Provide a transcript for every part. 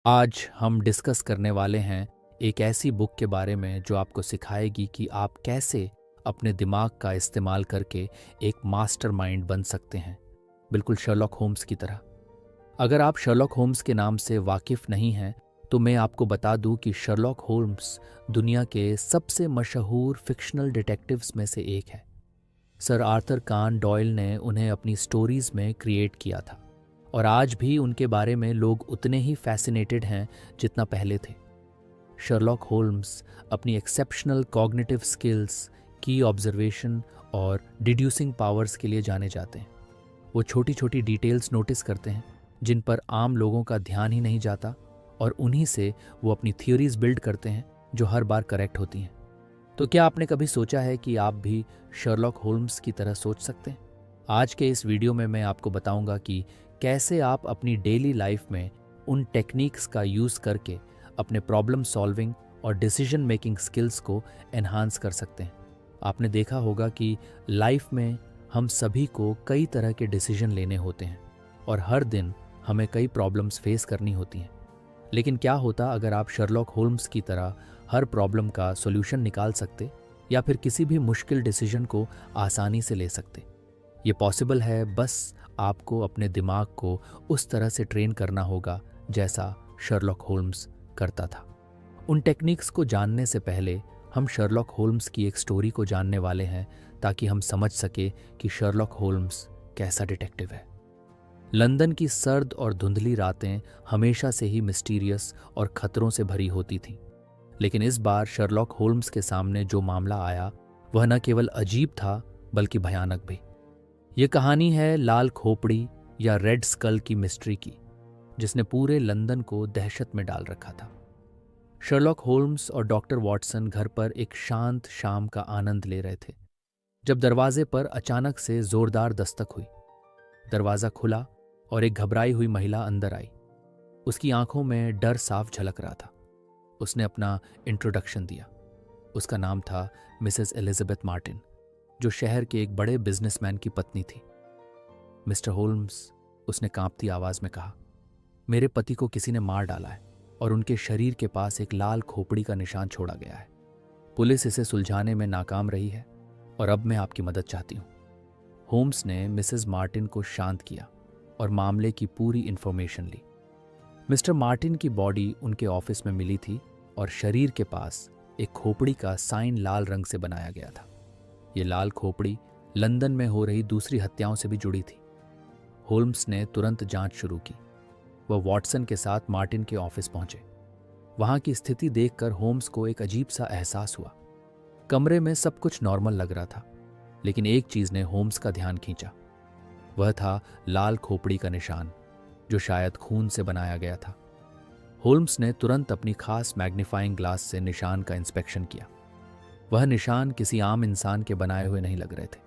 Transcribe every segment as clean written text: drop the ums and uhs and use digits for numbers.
आज हम डिस्कस करने वाले हैं एक ऐसी बुक के बारे में जो आपको सिखाएगी कि आप कैसे अपने दिमाग का इस्तेमाल करके एक मास्टरमाइंड बन सकते हैं, बिल्कुल शर्लॉक होम्स की तरह। अगर आप शर्लॉक होम्स के नाम से वाकिफ नहीं हैं, तो मैं आपको बता दूं कि शर्लॉक होम्स दुनिया के सबसे मशहूर फिक्शनल डिटेक्टिव्स में से एक है। सर आर्थर कान डॉयल ने उन्हें अपनी स्टोरीज में क्रिएट किया था और आज भी उनके बारे में लोग उतने ही फैसिनेटेड हैं जितना पहले थे। शर्लॉक होल्म्स अपनी एक्सेप्शनल कॉग्निटिव स्किल्स, की ऑब्जर्वेशन और डिड्यूसिंग पावर्स के लिए जाने जाते हैं। वो छोटी छोटी डिटेल्स नोटिस करते हैं जिन पर आम लोगों का ध्यान ही नहीं जाता, और उन्हीं से वो अपनी थियोरीज बिल्ड करते हैं जो हर बार करेक्ट होती हैं। तो क्या आपने कभी सोचा है कि आप भी शर्लॉक होल्म्स की तरह सोच सकते हैं? आज के इस वीडियो में मैं आपको बताऊंगा कि कैसे आप अपनी डेली लाइफ में उन टेक्निक्स का यूज़ करके अपने प्रॉब्लम सॉल्विंग और डिसीजन मेकिंग स्किल्स को एनहांस कर सकते हैं। आपने देखा होगा कि लाइफ में हम सभी को कई तरह के डिसीजन लेने होते हैं और हर दिन हमें कई प्रॉब्लम्स फेस करनी होती हैं। लेकिन क्या होता अगर आप शर्लॉक होल्म्स की तरह हर प्रॉब्लम का सॉल्यूशन निकाल सकते, या फिर किसी भी मुश्किल डिसीजन को आसानी से ले सकते? ये पॉसिबल है, बस आपको अपने दिमाग को उस तरह से ट्रेन करना होगा जैसा शर्लॉक होल्म्स करता था। उन टेक्निक्स को जानने से पहले हम शर्लॉक होल्म्स की एक स्टोरी को जानने वाले हैं, ताकि हम समझ सके कि शर्लॉक होल्म्स कैसा डिटेक्टिव है। लंदन की सर्द और धुंधली रातें हमेशा से ही मिस्टीरियस और खतरों से भरी होती थीं। लेकिन इस बार शर्लॉक होल्म्स के सामने जो मामला आया वह न केवल अजीब था बल्कि भयानक भी। ये कहानी है लाल खोपड़ी या रेड स्कल की मिस्ट्री की, जिसने पूरे लंदन को दहशत में डाल रखा था। शर्लॉक होल्म्स और डॉक्टर वॉटसन घर पर एक शांत शाम का आनंद ले रहे थे जब दरवाजे पर अचानक से जोरदार दस्तक हुई। दरवाजा खुला और एक घबराई हुई महिला अंदर आई। उसकी आंखों में डर साफ झलक रहा था। उसने अपना इंट्रोडक्शन दिया। उसका नाम था मिसेस एलिजाबेथ मार्टिन, जो शहर के एक बड़े बिजनेसमैन की पत्नी थी। मिस्टर होल्म्स, उसने कांपती आवाज में कहा, मेरे पति को किसी ने मार डाला है और उनके शरीर के पास एक लाल खोपड़ी का निशान छोड़ा गया है। पुलिस इसे सुलझाने में नाकाम रही है और अब मैं आपकी मदद चाहती हूँ। होम्स ने मिसेस मार्टिन को शांत किया और मामले की पूरी इंफॉर्मेशन ली। मिस्टर मार्टिन की बॉडी उनके ऑफिस में मिली थी और शरीर के पास एक खोपड़ी का साइन लाल रंग से बनाया गया था। ये लाल खोपड़ी लंदन में हो रही दूसरी हत्याओं से भी जुड़ी थी। होल्म्स ने तुरंत जांच शुरू की। वह वॉटसन के साथ मार्टिन के ऑफिस पहुंचे। वहां की स्थिति देखकर होम्स को एक अजीब सा एहसास हुआ। कमरे में सब कुछ नॉर्मल लग रहा था, लेकिन एक चीज ने होम्स का ध्यान खींचा। वह था लाल खोपड़ी का निशान, जो शायद खून से बनाया गया था। होल्म्स ने तुरंत अपनी खास मैग्नीफाइंग ग्लास से निशान का इंस्पेक्शन किया। वह निशान किसी आम इंसान के बनाए हुए नहीं लग रहे थे।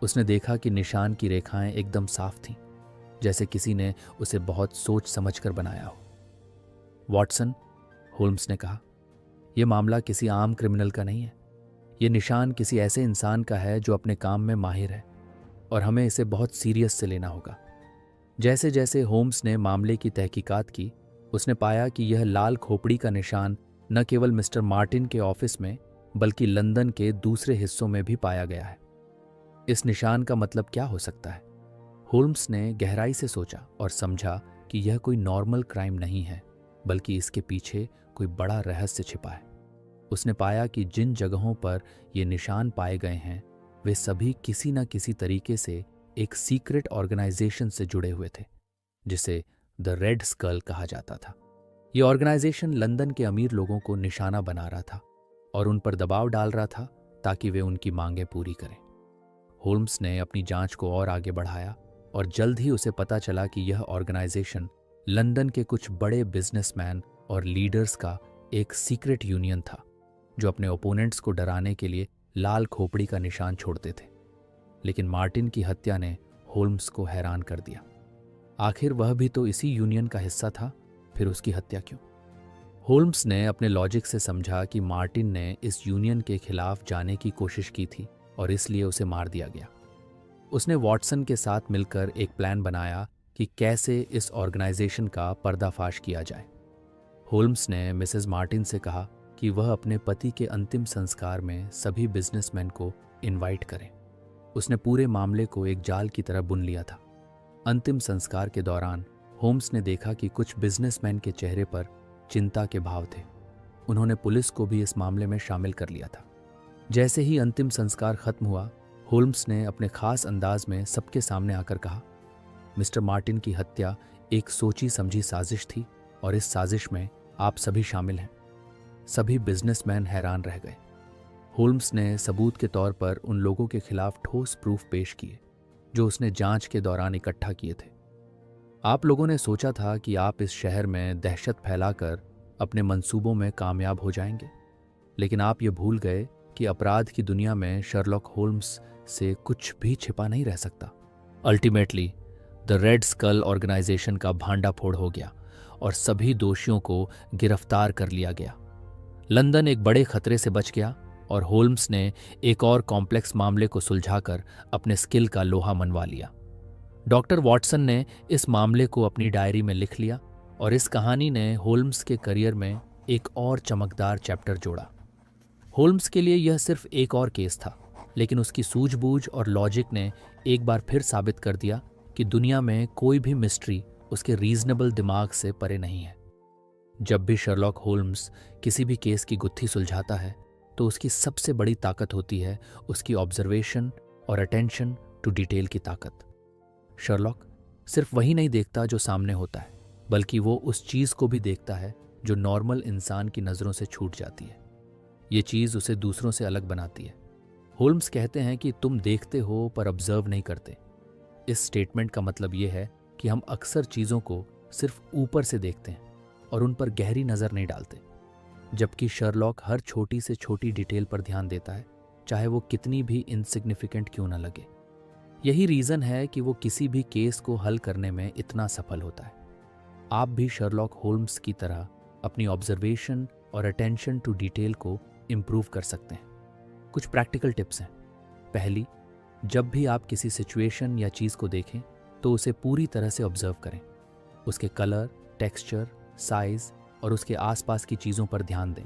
उसने देखा कि निशान की रेखाएं एकदम साफ थीं, जैसे किसी ने उसे बहुत सोच समझकर बनाया हो। वॉटसन, होल्म्स ने कहा, यह मामला किसी आम क्रिमिनल का नहीं है। यह निशान किसी ऐसे इंसान का है जो अपने काम में माहिर है, और हमें इसे बहुत सीरियस से लेना होगा। जैसे जैसे होम्स ने मामले की तहकीकात की, उसने पाया कि यह लाल खोपड़ी का निशान न केवल मिस्टर मार्टिन के ऑफिस में बल्कि लंदन के दूसरे हिस्सों में भी पाया गया है। इस निशान का मतलब क्या हो सकता है? होल्म्स ने गहराई से सोचा और समझा कि यह कोई नॉर्मल क्राइम नहीं है, बल्कि इसके पीछे कोई बड़ा रहस्य छिपा है। उसने पाया कि जिन जगहों पर ये निशान पाए गए हैं वे सभी किसी न किसी तरीके से एक सीक्रेट ऑर्गेनाइजेशन से जुड़े हुए थे, जिसे द रेड स्कल कहा जाता था। ये ऑर्गेनाइजेशन लंदन के अमीर लोगों को निशाना बना रहा था और उन पर दबाव डाल रहा था ताकि वे उनकी मांगें पूरी करें। होल्म्स ने अपनी जांच को और आगे बढ़ाया और जल्द ही उसे पता चला कि यह ऑर्गेनाइजेशन लंदन के कुछ बड़े बिजनेसमैन और लीडर्स का एक सीक्रेट यूनियन था, जो अपने ओपोनेंट्स को डराने के लिए लाल खोपड़ी का निशान छोड़ते थे। लेकिन मार्टिन की हत्या ने होल्म्स को हैरान कर दिया। आखिर वह भी तो इसी यूनियन का हिस्सा था, फिर उसकी हत्या क्यों? होल्म्स ने अपने लॉजिक से समझा कि मार्टिन ने इस यूनियन के खिलाफ जाने की कोशिश की थी और इसलिए उसे मार दिया गया। उसने वॉटसन के साथ मिलकर एक प्लान बनाया कि कैसे इस ऑर्गेनाइजेशन का पर्दाफाश किया जाए। होल्म्स ने मिसेस मार्टिन से कहा कि वह अपने पति के अंतिम संस्कार में सभी बिजनेसमैन को इनवाइट करें। उसने पूरे मामले को एक जाल की तरह बुन लिया था। अंतिम संस्कार के दौरान होम्स ने देखा कि कुछ बिजनेसमैन के चेहरे पर चिंता के भाव थे। उन्होंने पुलिस को भी इस मामले में शामिल कर लिया था। जैसे ही अंतिम संस्कार खत्म हुआ, होल्म्स ने अपने खास अंदाज में सबके सामने आकर कहा, मिस्टर मार्टिन की हत्या एक सोची समझी साजिश थी और इस साजिश में आप सभी शामिल हैं। सभी बिजनेसमैन हैरान रह गए। होल्म्स ने सबूत के तौर पर उन लोगों के खिलाफ ठोस प्रूफ पेश किए जो उसने जांच के दौरान इकट्ठा किए थे। आप लोगों ने सोचा था कि आप इस शहर में दहशत फैलाकर अपने मंसूबों में कामयाब हो जाएंगे, लेकिन आप ये भूल गए कि अपराध की दुनिया में शर्लॉक होल्म्स से कुछ भी छिपा नहीं रह सकता। Ultimately the red skull organisation का भांडाफोड़ हो गया और सभी दोषियों को गिरफ्तार कर लिया गया। लंदन एक बड़े खतरे से बच गया और होल्म्स ने एक और कॉम्प्लेक्स मामले को सुलझाकर अपने स्किल का लोहा मनवा लिया। डॉक्टर वॉटसन ने इस मामले को अपनी डायरी में लिख लिया और इस कहानी ने होल्म्स के करियर में एक और चमकदार चैप्टर जोड़ा। होल्म्स के लिए यह सिर्फ एक और केस था, लेकिन उसकी सूझबूझ और लॉजिक ने एक बार फिर साबित कर दिया कि दुनिया में कोई भी मिस्ट्री उसके रीजनेबल दिमाग से परे नहीं है। जब भी शर्लॉक होल्म्स किसी भी केस की गुत्थी सुलझाता है तो उसकी सबसे बड़ी ताकत होती है उसकी ऑब्जर्वेशन और अटेंशन टू डिटेल की ताकत। शर्लॉक सिर्फ वही नहीं देखता जो सामने होता है, बल्कि वो उस चीज़ को भी देखता है जो नॉर्मल इंसान की नज़रों से छूट जाती है। ये चीज़ उसे दूसरों से अलग बनाती है। होल्म्स कहते हैं कि तुम देखते हो पर ऑब्जर्व नहीं करते। इस स्टेटमेंट का मतलब ये है कि हम अक्सर चीज़ों को सिर्फ ऊपर से देखते हैं और उन पर गहरी नज़र नहीं डालते, जबकि शर्लॉक हर छोटी से छोटी डिटेल पर ध्यान देता है, चाहे वो कितनी भी इनसिग्निफिकेंट क्यों ना लगे। यही रीज़न है कि वो किसी भी केस को हल करने में इतना सफल होता है। आप भी शर्लॉक होल्म्स की तरह अपनी ऑब्जर्वेशन और अटेंशन टू डिटेल को इम्प्रूव कर सकते हैं। कुछ प्रैक्टिकल टिप्स हैं। पहली, जब भी आप किसी सिचुएशन या चीज़ को देखें तो उसे पूरी तरह से ऑब्जर्व करें। उसके कलर, टेक्सचर, साइज और उसके आसपास की चीज़ों पर ध्यान दें।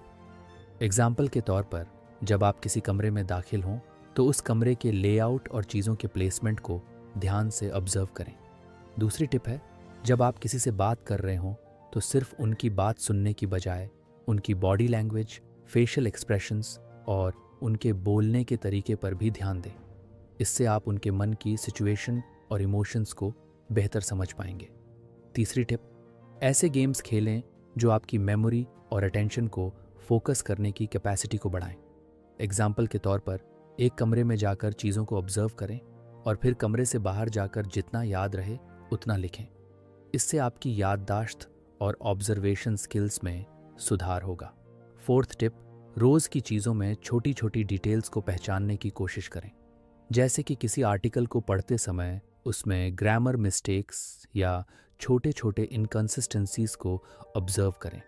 एग्जाम्पल के तौर पर, जब आप किसी कमरे में दाखिल हों तो उस कमरे के लेआउट और चीज़ों के प्लेसमेंट को ध्यान से ऑब्जर्व करें। दूसरी टिप है, जब आप किसी से बात कर रहे हों तो सिर्फ उनकी बात सुनने की बजाय उनकी बॉडी लैंग्वेज, फेशियल एक्सप्रेशंस और उनके बोलने के तरीके पर भी ध्यान दें। इससे आप उनके मन की सिचुएशन और इमोशंस को बेहतर समझ पाएंगे। तीसरी टिप, ऐसे गेम्स खेलें जो आपकी मेमोरी और अटेंशन को फोकस करने की कैपेसिटी को बढ़ाएं। एग्जाम्पल के तौर पर, एक कमरे में जाकर चीज़ों को ऑब्जर्व करें और फिर कमरे से बाहर जाकर जितना याद रहे उतना लिखें। इससे आपकी याददाश्त और ऑब्जर्वेशन स्किल्स में सुधार होगा। फोर्थ टिप, रोज़ की चीज़ों में छोटी छोटी डिटेल्स को पहचानने की कोशिश करें। जैसे कि किसी आर्टिकल को पढ़ते समय उसमें ग्रामर मिस्टेक्स या छोटे छोटे इनकंसिस्टेंसीज को ऑब्जर्व करें।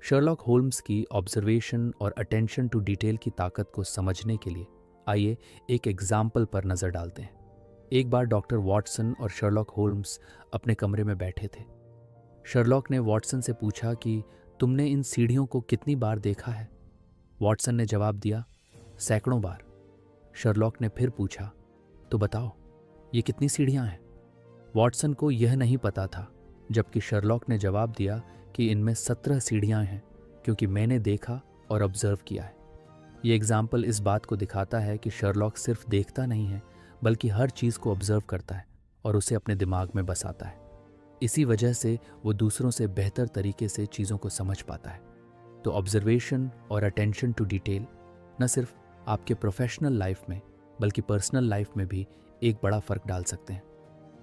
शर्लॉक होल्म्स की ऑब्जर्वेशन और अटेंशन टू डिटेल की ताकत को समझने के लिए आइए एक एग्जाम्पल पर नज़र डालते हैं। एक बार डॉक्टर वॉटसन और शर्लॉक होल्म्स अपने कमरे में बैठे थे। शर्लॉक ने वॉटसन से पूछा कि तुमने इन सीढ़ियों को कितनी बार देखा है? वॉटसन ने जवाब दिया, सैकड़ों बार। शर्लॉक ने फिर पूछा, तो बताओ ये कितनी सीढ़ियां हैं? वॉटसन को यह नहीं पता था, जबकि शर्लॉक ने जवाब दिया कि इनमें 17 सीढ़ियां हैं, क्योंकि मैंने देखा और ऑब्जर्व किया है। ये एग्जाम्पल इस बात को दिखाता है कि शर्लॉक सिर्फ देखता नहीं है, बल्कि हर चीज़ को ऑब्जर्व करता है और उसे अपने दिमाग में बसाता है। इसी वजह से वो दूसरों से बेहतर तरीके से चीज़ों को समझ पाता है। तो ऑब्जर्वेशन और अटेंशन टू डिटेल न सिर्फ आपके प्रोफेशनल लाइफ में बल्कि पर्सनल लाइफ में भी एक बड़ा फ़र्क डाल सकते हैं।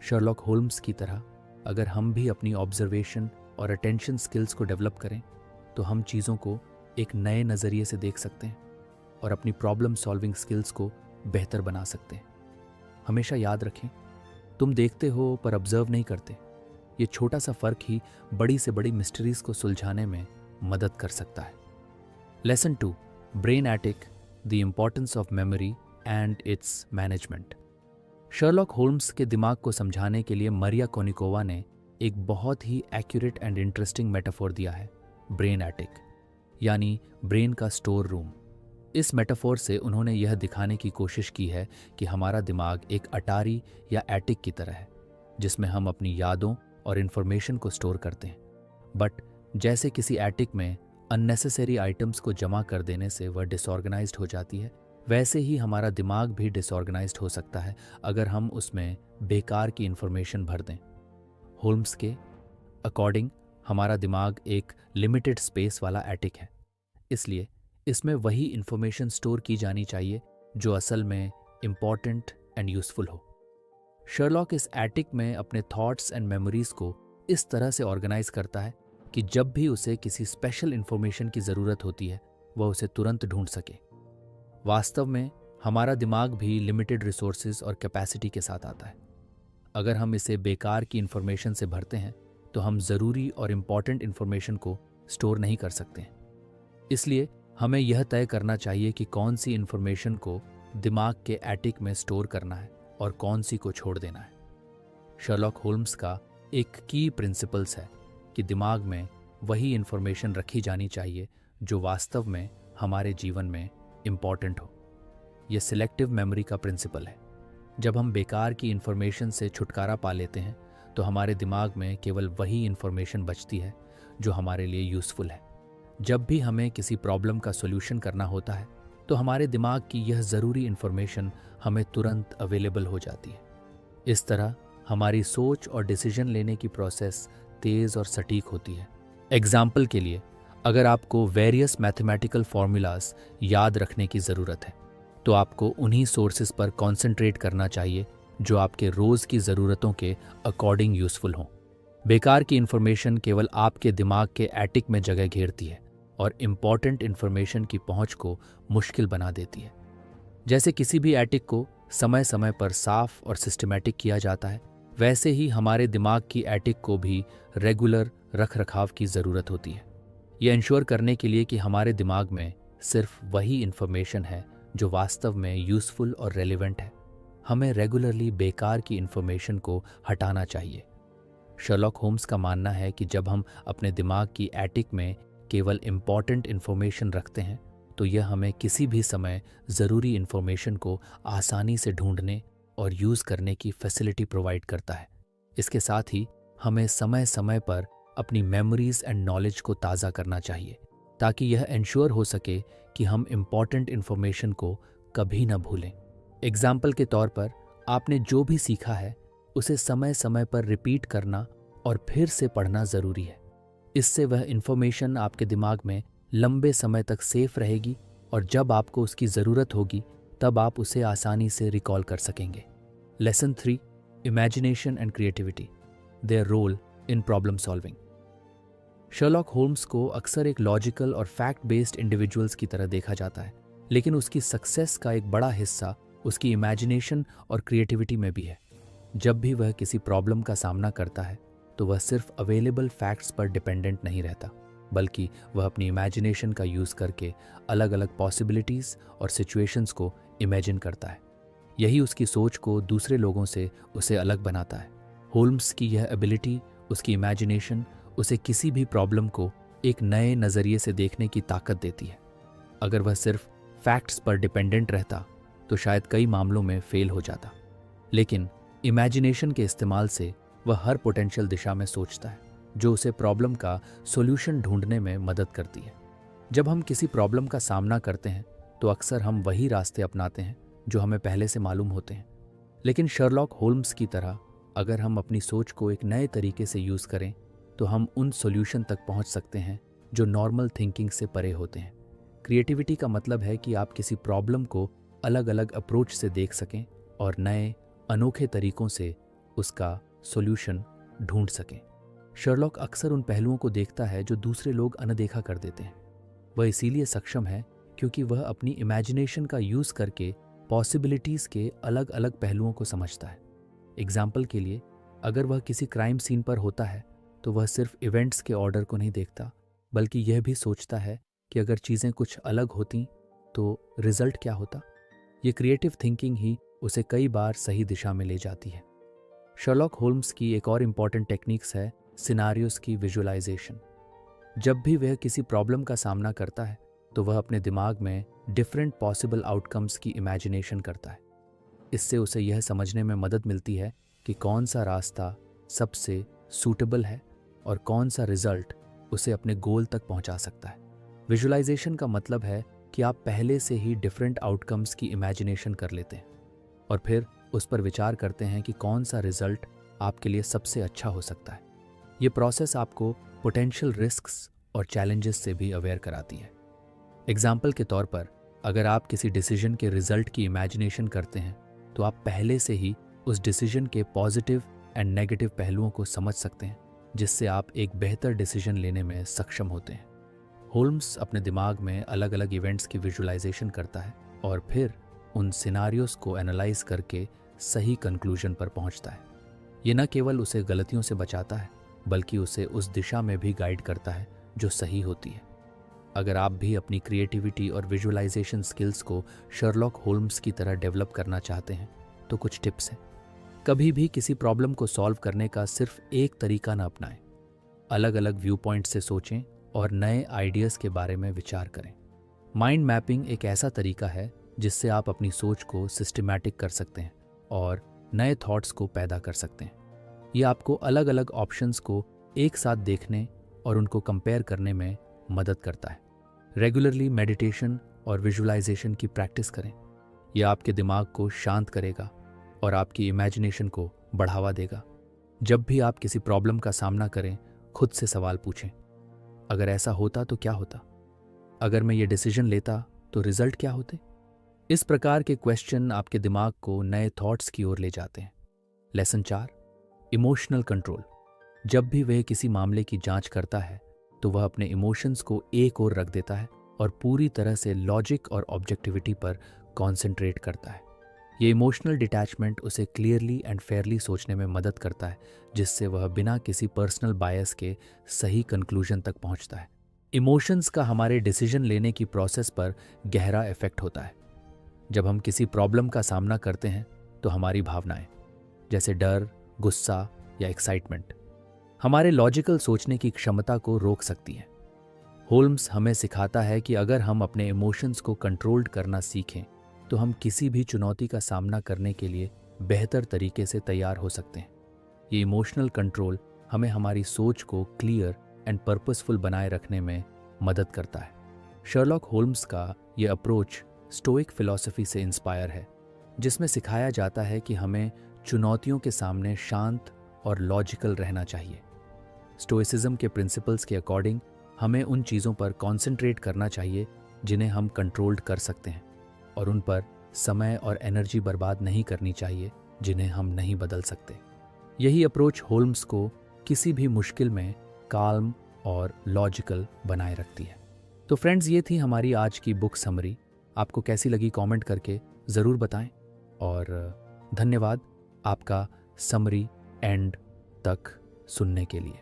शर्लॉक होल्म्स की तरह अगर हम भी अपनी ऑब्जर्वेशन और अटेंशन स्किल्स को डेवलप करें तो हम चीज़ों को एक नए नज़रिए से देख सकते हैं और अपनी प्रॉब्लम सॉल्विंग स्किल्स को बेहतर बना सकते हैं। हमेशा याद रखें, तुम देखते हो पर ऑब्जर्व नहीं करते। ये छोटा सा फ़र्क ही बड़ी से बड़ी मिस्ट्रीज़ को सुलझाने में मदद कर सकता है। Lesson 2, brain attic, the importance of memory and it's management. Sherlock Holmes के दिमाग को समझाने के लिए मरिया कोनिकोवा ने एक बहुत ही एक्यूरेट एंड इंटरेस्टिंग मेटाफोर दिया है, ब्रेन एटिक, यानी ब्रेन का स्टोर रूम। इस मेटाफोर से उन्होंने यह दिखाने की कोशिश की है कि हमारा दिमाग एक अटारी या एटिक की तरह है, जिसमें हम अपनी यादों और इन्फॉर्मेशन को स्टोर करते हैं। बट जैसे किसी एटिक में अननेसेसरी आइटम्स को जमा कर देने से वह डिसऑर्गेनाइज्ड हो जाती है, वैसे ही हमारा दिमाग भी डिसऑर्गेनाइज्ड हो सकता है अगर हम उसमें बेकार की इन्फॉर्मेशन भर दें। होल्म्स के अकॉर्डिंग हमारा दिमाग एक लिमिटेड स्पेस वाला एटिक है, इसलिए इसमें वही इन्फॉर्मेशन स्टोर की जानी चाहिए जो असल में इम्पॉर्टेंट एंड यूजफुल हो। शर्लॉक इस एटिक में अपने थॉट्स एंड मेमोरीज को इस तरह से ऑर्गेनाइज करता है कि जब भी उसे किसी स्पेशल इन्फॉर्मेशन की ज़रूरत होती है वह उसे तुरंत ढूंढ सके। वास्तव में हमारा दिमाग भी लिमिटेड रिसोर्सेज और कैपेसिटी के साथ आता है। अगर हम इसे बेकार की इन्फॉर्मेशन से भरते हैं तो हम ज़रूरी और इम्पॉर्टेंट इन्फॉर्मेशन को स्टोर नहीं कर सकते हैं। इसलिए हमें यह तय करना चाहिए कि कौन सी इन्फॉर्मेशन को दिमाग के एटिक में स्टोर करना है और कौन सी को छोड़ देना है। शर्लॉक होल्म्स का एक की प्रिंसिपल्स है कि दिमाग में वही इन्फॉर्मेशन रखी जानी चाहिए जो वास्तव में हमारे जीवन में इम्पॉर्टेंट हो। यह सिलेक्टिव मेमोरी का प्रिंसिपल है। जब हम बेकार की इन्फॉर्मेशन से छुटकारा पा लेते हैं तो हमारे दिमाग में केवल वही इन्फॉर्मेशन बचती है जो हमारे लिए यूज़फुल है। जब भी हमें किसी प्रॉब्लम का सॉल्यूशन करना होता है तो हमारे दिमाग की यह ज़रूरी इन्फॉर्मेशन हमें तुरंत अवेलेबल हो जाती है। इस तरह हमारी सोच और डिसीजन लेने की प्रोसेस तेज़ और सटीक होती है। एग्जाम्पल के लिए, अगर आपको वेरियस मैथमेटिकल फॉर्मूलाज याद रखने की ज़रूरत है तो आपको उन्हीं सोर्सेज पर कॉन्सेंट्रेट करना चाहिए जो आपके रोज़ की ज़रूरतों के अकॉर्डिंग यूज़फुल हों। बेकार की इन्फॉर्मेशन केवल आपके दिमाग के एटिक में जगह घेरती है और इम्पॉर्टेंट इन्फॉर्मेशन की पहुंच को मुश्किल बना देती है। जैसे किसी भी एटिक को समय समय पर साफ और सिस्टमैटिक किया जाता है, वैसे ही हमारे दिमाग की एटिक को भी रेगुलर रख रखाव की ज़रूरत होती है। यह इंश्योर करने के लिए कि हमारे दिमाग में सिर्फ वही इन्फॉर्मेशन है जो वास्तव में यूज़फुल और रेलिवेंट है। हमें रेगुलरली बेकार की इन्फॉर्मेशन को हटाना चाहिए। शर्लॉक होम्स का मानना है कि जब हम अपने दिमाग की एटिक में केवल इम्पॉर्टेंट इन्फॉर्मेशन रखते हैं तो यह हमें किसी भी समय ज़रूरी इन्फॉर्मेशन को आसानी से ढूंढने और यूज़ करने की फैसिलिटी प्रोवाइड करता है। इसके साथ ही हमें समय समय पर अपनी मेमोरीज एंड नॉलेज को ताज़ा करना चाहिए ताकि यह इंश्योर हो सके कि हम इम्पॉर्टेंट इन्फॉर्मेशन को कभी न भूलें। एग्जाम्पल के तौर पर, आपने जो भी सीखा है उसे समय समय पर रिपीट करना और फिर से पढ़ना ज़रूरी है। इससे वह इन्फॉर्मेशन आपके दिमाग में लंबे समय तक सेफ रहेगी और जब आपको उसकी ज़रूरत होगी तब आप उसे आसानी से रिकॉल कर सकेंगे। Lesson 3, imagination and creativity, their role in problem solving. Sherlock Holmes को अक्सर एक लॉजिकल और फैक्ट बेस्ड इंडिविजुअल्स की तरह देखा जाता है, लेकिन उसकी सक्सेस का एक बड़ा हिस्सा उसकी इमेजिनेशन और क्रिएटिविटी में भी है। जब भी वह किसी प्रॉब्लम का सामना करता है तो वह सिर्फ अवेलेबल फैक्ट्स पर डिपेंडेंट नहीं रहता, बल्कि वह अपनी इमेजिनेशन का यूज़ करके अलग अलग पॉसिबिलिटीज़ और सिचुएशंस को इमेजिन करता है। यही उसकी सोच को दूसरे लोगों से उसे अलग बनाता है। होल्म्स की यह एबिलिटी, उसकी इमेजिनेशन, उसे किसी भी प्रॉब्लम को एक नए नज़रिए से देखने की ताकत देती है। अगर वह सिर्फ फैक्ट्स पर डिपेंडेंट रहता तो शायद कई मामलों में फेल हो जाता, लेकिन इमेजिनेशन के इस्तेमाल से वह हर पोटेंशियल दिशा में सोचता है जो उसे प्रॉब्लम का सॉल्यूशन ढूंढने में मदद करती है। जब हम किसी प्रॉब्लम का सामना करते हैं तो अक्सर हम वही रास्ते अपनाते हैं जो हमें पहले से मालूम होते हैं, लेकिन शर्लॉक होल्म्स की तरह अगर हम अपनी सोच को एक नए तरीके से यूज़ करें तो हम उन सॉल्यूशन तक पहुंच सकते हैं जो नॉर्मल थिंकिंग से परे होते हैं। क्रिएटिविटी का मतलब है कि आप किसी प्रॉब्लम को अलग अलग अप्रोच से देख सकें और नए अनोखे तरीकों से उसका सॉल्यूशन ढूंढ सकें। शर्लॉक अक्सर उन पहलुओं को देखता है जो दूसरे लोग अनदेखा कर देते हैं। वह इसीलिए सक्षम है क्योंकि वह अपनी इमेजिनेशन का यूज़ करके पॉसिबिलिटीज़ के अलग अलग पहलुओं को समझता है। एग्जाम्पल के लिए, अगर वह किसी क्राइम सीन पर होता है तो वह सिर्फ इवेंट्स के ऑर्डर को नहीं देखता, बल्कि यह भी सोचता है कि अगर चीज़ें कुछ अलग होती तो रिजल्ट क्या होता। ये क्रिएटिव थिंकिंग ही उसे कई बार सही दिशा में ले जाती है। शर्लॉक होल्म्स की एक और इम्पॉर्टेंट टेक्निक्स है सिनारियोस की विजुअलाइजेशन। जब भी वह किसी प्रॉब्लम का सामना करता है तो वह अपने दिमाग में डिफरेंट पॉसिबल आउटकम्स की इमेजिनेशन करता है। इससे उसे यह समझने में मदद मिलती है कि कौन सा रास्ता सबसे सूटेबल है और कौन सा रिजल्ट उसे अपने गोल तक पहुंचा सकता है। विजुअलाइजेशन का मतलब है कि आप पहले से ही डिफरेंट आउटकम्स की इमेजिनेशन कर लेते हैं और फिर उस पर विचार करते हैं कि कौन सा रिजल्ट आपके लिए सबसे अच्छा हो सकता है। ये प्रोसेस आपको पोटेंशियल रिस्क्स और चैलेंजेस से भी अवेयर कराती है। एग्जाम्पल के तौर पर, अगर आप किसी डिसीजन के रिजल्ट की इमेजिनेशन करते हैं तो आप पहले से ही उस डिसीजन के पॉजिटिव एंड नेगेटिव पहलुओं को समझ सकते हैं, जिससे आप एक बेहतर डिसीजन लेने में सक्षम होते हैं। होल्म्स अपने दिमाग में अलग अलग इवेंट्स की विजुअलाइजेशन करता है और फिर उन सिनारियोस को एनालाइज करके सही कंक्लूजन पर पहुंचता है। ये न केवल उसे गलतियों से बचाता है बल्कि उसे उस दिशा में भी गाइड करता है जो सही होती है। अगर आप भी अपनी क्रिएटिविटी और विजुअलाइजेशन स्किल्स को शर्लॉक होल्म्स की तरह डेवलप करना चाहते हैं तो कुछ टिप्स हैं। कभी भी किसी प्रॉब्लम को सॉल्व करने का सिर्फ एक तरीका न अपनाएं। अलग अलग व्यू पॉइंट से सोचें और नए आइडियाज़ के बारे में विचार करें। माइंड मैपिंग एक ऐसा तरीका है जिससे आप अपनी सोच को सिस्टमैटिक कर सकते हैं और नए थॉट्स को पैदा कर सकते हैं। ये आपको अलग अलग ऑप्शंस को एक साथ देखने और उनको कंपेयर करने में मदद करता है। रेगुलरली मेडिटेशन और विजुअलाइजेशन की प्रैक्टिस करें। यह आपके दिमाग को शांत करेगा और आपकी इमेजिनेशन को बढ़ावा देगा। जब भी आप किसी प्रॉब्लम का सामना करें, खुद से सवाल पूछें, अगर ऐसा होता तो क्या होता? अगर मैं ये डिसीजन लेता तो रिजल्ट क्या होते? इस प्रकार के क्वेश्चन आपके दिमाग को नए थॉट्स की ओर ले जाते हैं। Lesson 4, emotional control. जब भी वह किसी मामले की जांच करता है तो वह अपने इमोशंस को एक ओर रख देता है और पूरी तरह से लॉजिक और ऑब्जेक्टिविटी पर कॉन्सेंट्रेट करता है। ये इमोशनल डिटैचमेंट उसे क्लियरली एंड फेयरली सोचने में मदद करता है, जिससे वह बिना किसी पर्सनल बायस के सही कंक्लूजन तक पहुंचता है। इमोशंस का हमारे डिसीजन लेने की प्रोसेस पर गहरा इफेक्ट होता है। जब हम किसी प्रॉब्लम का सामना करते हैं तो हमारी भावनाएं, जैसे डर, गुस्सा या एक्साइटमेंट, हमारे लॉजिकल सोचने की क्षमता को रोक सकती है। होल्म्स हमें सिखाता है कि अगर हम अपने इमोशंस को कंट्रोल्ड करना सीखें तो हम किसी भी चुनौती का सामना करने के लिए बेहतर तरीके से तैयार हो सकते हैं। ये इमोशनल कंट्रोल हमें हमारी सोच को क्लियर एंड पर्पसफुल बनाए रखने में मदद करता है। शर्लॉक होल्म्स का ये अप्रोच स्टोइक फिलॉसफी से इंस्पायर है, जिसमें सिखाया जाता है कि हमें चुनौतियों के सामने शांत और लॉजिकल रहना चाहिए। स्टोइसिज्म के प्रिंसिपल्स के अकॉर्डिंग हमें उन चीज़ों पर कॉन्सेंट्रेट करना चाहिए जिन्हें हम कंट्रोल्ड कर सकते हैं और उन पर समय और एनर्जी बर्बाद नहीं करनी चाहिए जिन्हें हम नहीं बदल सकते। यही अप्रोच होल्म्स को किसी भी मुश्किल में काल्म और लॉजिकल बनाए रखती है। तो फ्रेंड्स, ये थी हमारी आज की बुक समरी। आपको कैसी लगी कमेंट करके ज़रूर बताएं और धन्यवाद आपका समरी एंड तक सुनने के लिए।